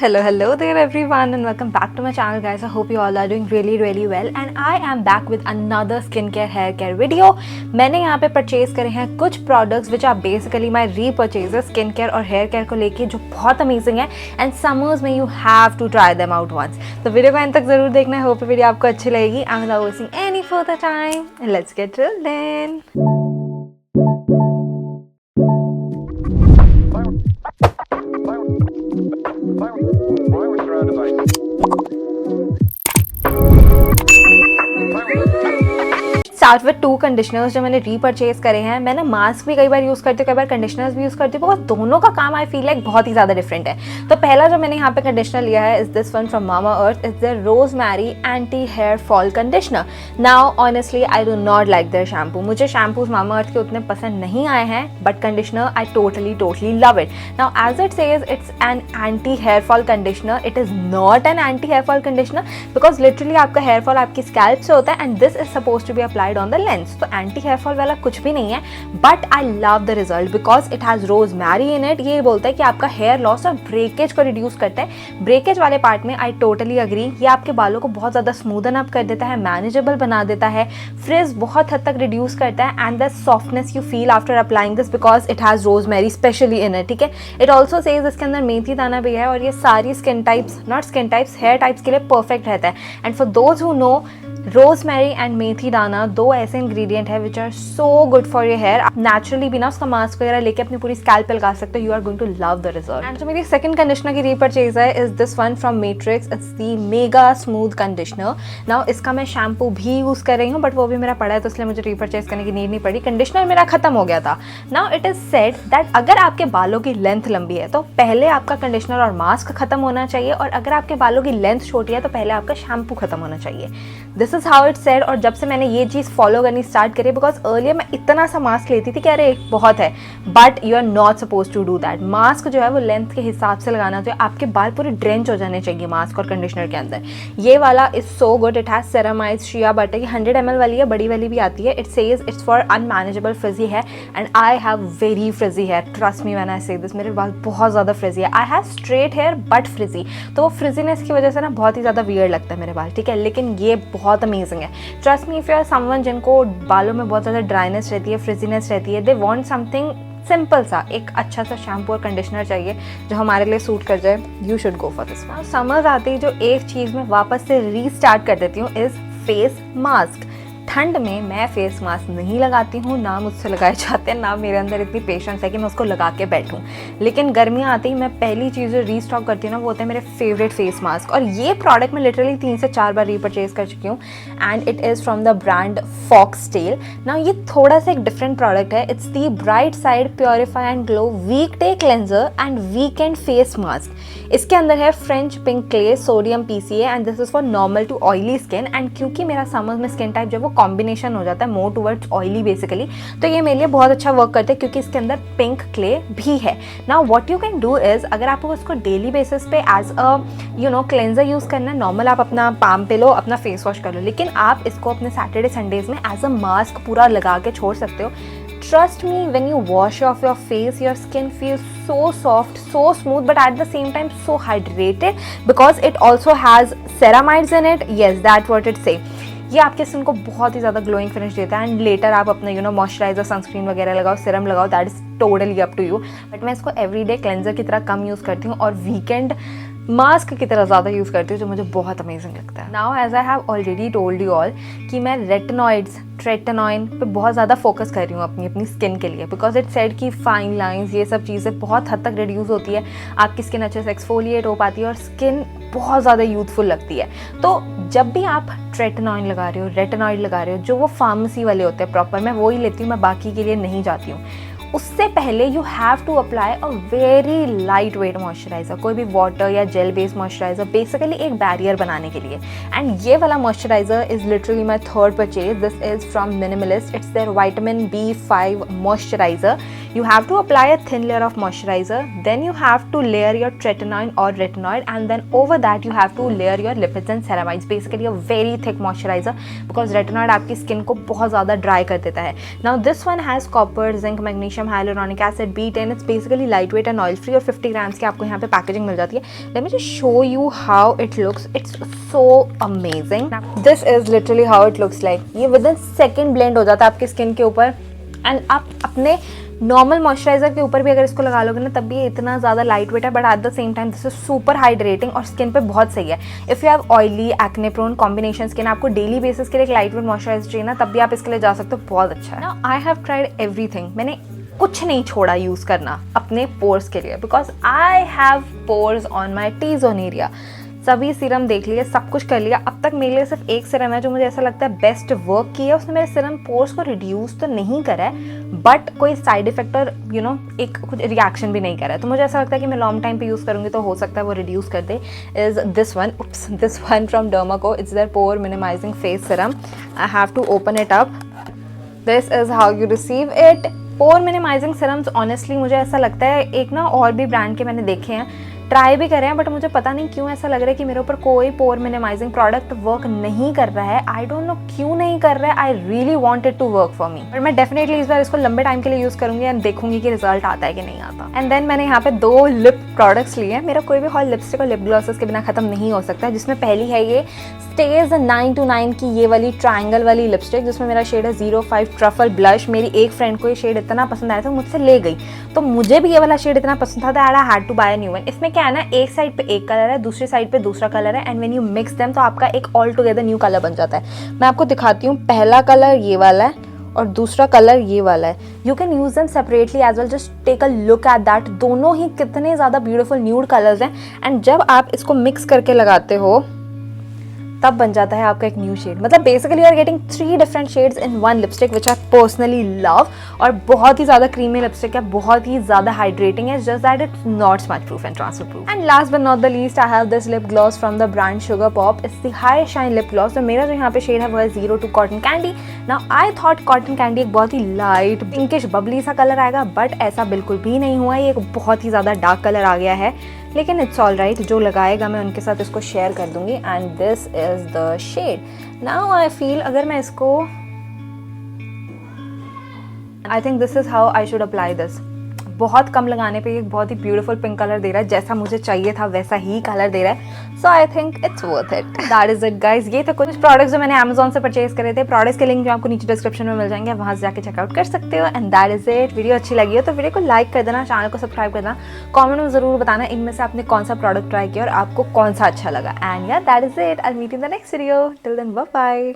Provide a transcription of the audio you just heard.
Hello there everyone and welcome back to my channel guys. I hope you all are doing really well and I am back with another skincare hair care video. मैंने यहाँ पे purchase करे हैं कुछ products which are basically my repurchase skin care और hair care को लेके जो बहुत अमेजिंग है एंड समर्स में you have to try them out once. तो वीडियो को एंड तक जरूर देखना है. होप वीडियो आपको अच्छी लगेगी. I am without wasting any further time let's get till then. Start with two conditioners जो मैंने रीपर्चेज करे हैं. मैं ना मास्क भी कई बार यूज़ करती हूँ, कई बार कंडीशनर्स भी यूज़ करती हूँ, बिकॉज दोनों का काम आई फील लाइक बहुत ही ज़्यादा डिफरेंट है. तो पहला जो मैंने यहाँ पे कंडीशनर लिया है is this one from Mamaearth. Is the rosemary anti hair fall conditioner. Now honestly I do not like their shampoo. मुझे शैम्पूज मामा अर्थ के उतने पसंद नहीं आए हैं, but conditioner I totally love it. Now as it says it's an anti hair fall conditioner. It is not an anti hair fall conditioner because literally आपका hair fall आपकी scalp से होता है and this is suppose to be applied on the lengths. तो anti hair fall वाला कुछ भी नहीं है, but I love the result because it has rosemary in it. ये बोलता है कि आपका हेयर लॉस और ब्रेकेज को रिड्यूस करता है. ब्रेकेज वाले पार्ट में आई टोटली अग्री. ये आपके बालों को बहुत ज़्यादा स्मूदन अप कर देता है, मैनेजेबल बना देता है, फ्रिज बहुत हद तक रिड्यूस करता है and the softness you feel after applying this because it has rosemary specially in it. ठीक है. इट ऑल्सो सेज इसके अंदर मेथी दाना भी है और ये सारी skin types not skin types hair types के लिए परफेक्ट रहता है. And for those who know rosemary and methi dana दो ऐसे इंग्रेडिएंट है which are so good for your hair. आप नेचुरली भी ना उसका मास्क वगैरह लेके अपनी पूरी स्कैल्प पे लगा सकते हो. You are going to love the result. And जो मेरी सेकंड कंडीशनर की रीपर्चेज है is this one from Matrix. It's the mega smooth conditioner. Now इसका मैं शैम्पू भी यूज़ कर रही हूँ, बट वो भी मेरा पड़ा है तो इसलिए मुझे रीपर्चेज करने की नीड नहीं पड़ी. कंडीशनर मेरा खत्म हो गया था. Now it is said that अगर आपके बालों की लेंथ लंबी है तो पहले आपका कंडीशनर और मास्क खत्म होना चाहिए, और अगर आपके बालों की लेंथ छोटी है तो पहले आपका शैम्पू खत्म होना चाहिए. This is how it said. और जब से मैंने ये चीज़ फॉलो करनी स्टार्ट करी, बिकॉज अर्लियर मैं इतना सा मास्क लेती थी कि अरे बहुत है, but you are not suppose to do that. Mask जो है वो लेंथ के हिसाब से लगाना चाहिए. आपके बाल पूरे ड्रेंच हो जाने चाहिए मास्क और कंडीशनर के अंदर. ये वाला is so good. It has ceramide shea butter. ये 100 ml वाली है, बड़ी वाली भी आती है. It says it's for unmanageable frizzy है and I have very frizzy hair. Trust me when I say this. मेरे बाल बहुत ज़्यादा फ्रिजी है. I have straight hair but frizzy, तो वो फ्रिजीनेस की वजह से ना बहुत ही ज़्यादा वियर्ड लगता है मेरे बाल. ठीक है, लेकिन ये बहुत अमेजिंग है. Trust me, if you are someone जिनको बालों में बहुत ज़्यादा ड्राइनेस रहती है, फ्रिजीनेस रहती है, दे वांट समथिंग सिंपल सा, एक अच्छा सा शैम्पू और कंडीशनर चाहिए जो हमारे लिए सूट कर जाए, you should go for this one. Summers आती है जो एक चीज़ में वापस से रीस्टार्ट कर देती हूँ इज़ फेस मास्क. ठंड में मैं फेस मास्क नहीं लगाती हूँ, ना मुझसे लगाए जाते हैं, ना मेरे अंदर इतनी पेशेंस है कि मैं उसको लगा के बैठूँ. लेकिन गर्मियाँ आती ही मैं पहली चीज़ जो रीस्टॉक करती हूँ ना वो होता है मेरे फेवरेट फेस मास्क. और ये प्रोडक्ट मैं लिटरली 3 से 4 बार रीपर्चेज कर चुकी हूँ and it is from the brand Foxtale. ना ये थोड़ा सा एक डिफरेंट प्रोडक्ट है. It's the bright side purify and glow weekday cleanser and weekend face mask. इसके अंदर है French pink clay, sodium PCA and this is for normal to oily skin. And क्योंकि मेरा समर में skin type जो वो combination हो जाता है मोर टूवर्ड्स ऑयली बेसिकली, तो ये मेरे लिए बहुत अच्छा वर्क करता है क्योंकि इसके अंदर पिंक क्ले भी है. Now what you can do is, अगर आपको इसको डेली बेसिस पे एज अ क्लेंजर यूज़ करना है, नॉर्मल आप अपना पाम पे लो, अपना फेस वॉश कर लो, लेकिन आप इसको अपने सैटरडे संडेज में एज अ मास्क पूरा लगा के छोड़ सकते हो. Trust me, when you wash off your face, your skin feels so soft, so smooth, but at the same time so hydrated because it also has ceramides in it. Yes, that's what it say. ये आपके skin को बहुत ही ज़्यादा glowing finish देता है and later आप अपना moisturiser, sunscreen वगैरह लगाओ, सीरम लगाओ, that is totally up to you. But मैं इसको एवरीडे क्लेंजर की तरह कम यूज़ करती हूँ और वीकेंड मास्क की तरह ज़्यादा यूज़ करती हूँ जो मुझे बहुत अमेजिंग लगता है. Now as I have already told you all कि मैं रेटिनॉइड्स, ट्रेटिनॉइन पे बहुत ज़्यादा फोकस कर रही हूँ अपनी स्किन के लिए बिकॉज इट सेड कि फाइन लाइंस ये सब चीज़ें बहुत हद तक रिड्यूस होती है, आपकी स्किन अच्छे से एक्सफोलिएट हो पाती है और स्किन बहुत ज़्यादा यूथफुल लगती है. तो जब भी आप ट्रेटिनॉइन लगा रहे हो, रेटिनॉइड लगा रहे हो, जो वो फार्मेसी वाले होते हैं प्रॉपर, मैं वो ही लेती हूँ, मैं बाकी के लिए नहीं जाती हूँ. उससे पहले you have to apply a very lightweight moisturiser, कोई भी वाटर या जेल बेस्ड मॉइस्चराइजर, बेसिकली एक बैरियर बनाने के लिए. एंड ये वाला moisturiser is literally my third purchase. This is from Minimalist. It's their vitamin B5 moisturiser. You have to apply a thin layer of moisturizer, then you have to layer your tretinoin or retinoid, and then over that you have to layer your lipids and ceramides. Basically a very thick moisturizer because retinoid आपकी skin को बहुत ज़्यादा dry कर देता है. Now this one has copper, zinc, magnesium, hyaluronic acid, B10. It's basically lightweight and oil free और 50 grams की आपको यहाँ पे पैकेजिंग मिल जाती है. Let me just show you how it looks. It's so amazing. This is literally how it looks like. ये within second blend हो जाता है आपकी स्किन के ऊपर, एंड आप अपने नॉर्मल मॉइस्चराइजर के ऊपर भी अगर इसको लगा लोगे ना तब भी ये इतना ज़्यादा लाइट वेट है, but at the same time this is super hydrating और स्किन पे बहुत सही है. If you have oily acne prone combination skin, आपको डेली बेसिस के लिए एक लाइट वेट मॉइस्चराइजर चाहिए ना, तब भी आप इसके लिए जा सकते हो. बहुत अच्छा है. Now I have tried everything. मैंने कुछ नहीं छोड़ा यूज़ करना अपने पोर्स के लिए, because I have pores on my T zone area. सभी सीरम देख लिए, सब कुछ कर लिया. अब तक मेरे लिए सिर्फ एक सीरम है जो मुझे ऐसा लगता है बेस्ट वर्क किया है. उसने मेरे सीरम पोर्स को रिड्यूस तो नहीं करा है, बट कोई साइड इफेक्ट और एक कुछ रिएक्शन भी नहीं करा है. तो मुझे ऐसा लगता है कि मैं लॉन्ग टाइम पे यूज़ करूँगी तो हो सकता है वो रिड्यूस कर दे. Is this one from Dermaco. It's their pore minimising face serum. I have to open it up. This is how you receive it. Pore minimising serums honestly मुझे ऐसा लगता है, एक ना और भी ब्रांड के मैंने देखे हैं, ट्राई भी करे हैं, बट मुझे पता नहीं क्यों ऐसा लग रहा है कि मेरे ऊपर कोई पोर मिनिमाइजिंग प्रोडक्ट वर्क नहीं कर रहा है. आई डोंट नो क्यों नहीं कर रहा है. I really want it to work for me, but मैं डेफिनेटली इस बार इसको लंबे टाइम के लिए यूज़ करूंगी एंड देखूंगी कि रिजल्ट आता है कि नहीं आता. एंड देन मैंने यहाँ पे 2 लिप प्रोडक्ट्स लिए हैं. मेरा कोई भी हॉल लिपस्टिक और लिप ग्लॉसेस के बिना खत्म नहीं हो सकता, जिसमें पहली है ये स्टेज 929 की ये वाली ट्रायंगल वाली लिपस्टिक, जिसमें मेरा शेड है 05 ट्रफल ब्लश. मेरी एक फ्रेंड को ये शेड इतना पसंद आया था, मुझसे ले गई, तो मुझे भी ये वाला शेड इतना पसंद था that I had to buy a new one. इसमें क्या है ना, एक साइड पे एक कलर है, दूसरी साइड पे दूसरा कलर है, and when you mix them तो आपका एक ऑल टुगेदर न्यू कलर बन जाता है. मैं आपको दिखाती हूँ. पहला कलर ये वाला है और दूसरा कलर ये वाला है. You can use them separately as well. Just take a look at that. दोनों ही कितने ज़्यादा ब्यूटीफुल न्यूड कलर्स हैं, एंड जब आप इसको मिक्स करके लगाते हो तब बन जाता है आपका एक न्यू शेड. मतलब basically you are getting 3 different shades in one lipstick which I personally love. और बहुत ही ज़्यादा क्रीमी लिपस्टिक है, बहुत ही ज़्यादा हाइड्रेटिंग है. Just that it's not smudge proof and transfer proof. And last but not the least I have this lip gloss from the brand sugar pop. It's the high shine lip gloss. तो मेरा जो यहाँ पे shade है वो है 02 cotton candy. Now I thought cotton candy एक बहुत ही लाइट पिंकिश बबली सा कलर आएगा, बट ऐसा बिल्कुल भी नहीं हुआ. ये एक बहुत ही ज़्यादा डार्क कलर आ गया है, लेकिन इट्स ऑल राइट. जो लगाएगा मैं उनके साथ इसको शेयर कर दूंगी. And this is the shade. Now I feel अगर मैं इसको, I think this is how I should apply this. बहुत कम लगाने पे एक बहुत ही ब्यूटीफुल पिंक कलर दे रहा है, जैसा मुझे चाहिए था वैसा ही कलर दे रहा है. So I think it's worth it. That is it guys. ये थे कुछ प्रोडक्ट्स जो मैंने अमेजोन से परचेज करे थे. प्रोडक्ट्स के लिंक जो आपको नीचे डिस्क्रिप्शन में मिल जाएंगे, वहाँ से जाके चेकआउट कर सकते हो. And that is it. Video अच्छी लगी हो तो वीडियो को लाइक कर देना, चैनल को सब्सक्राइब कर देना, कॉमेंट में जरूर बताना इनमें से आपने कौन सा प्रोडक्ट ट्राई किया और आपको कौन सा अच्छा लगा. And yeah that is it. I meet in the next video. Till then bye bye.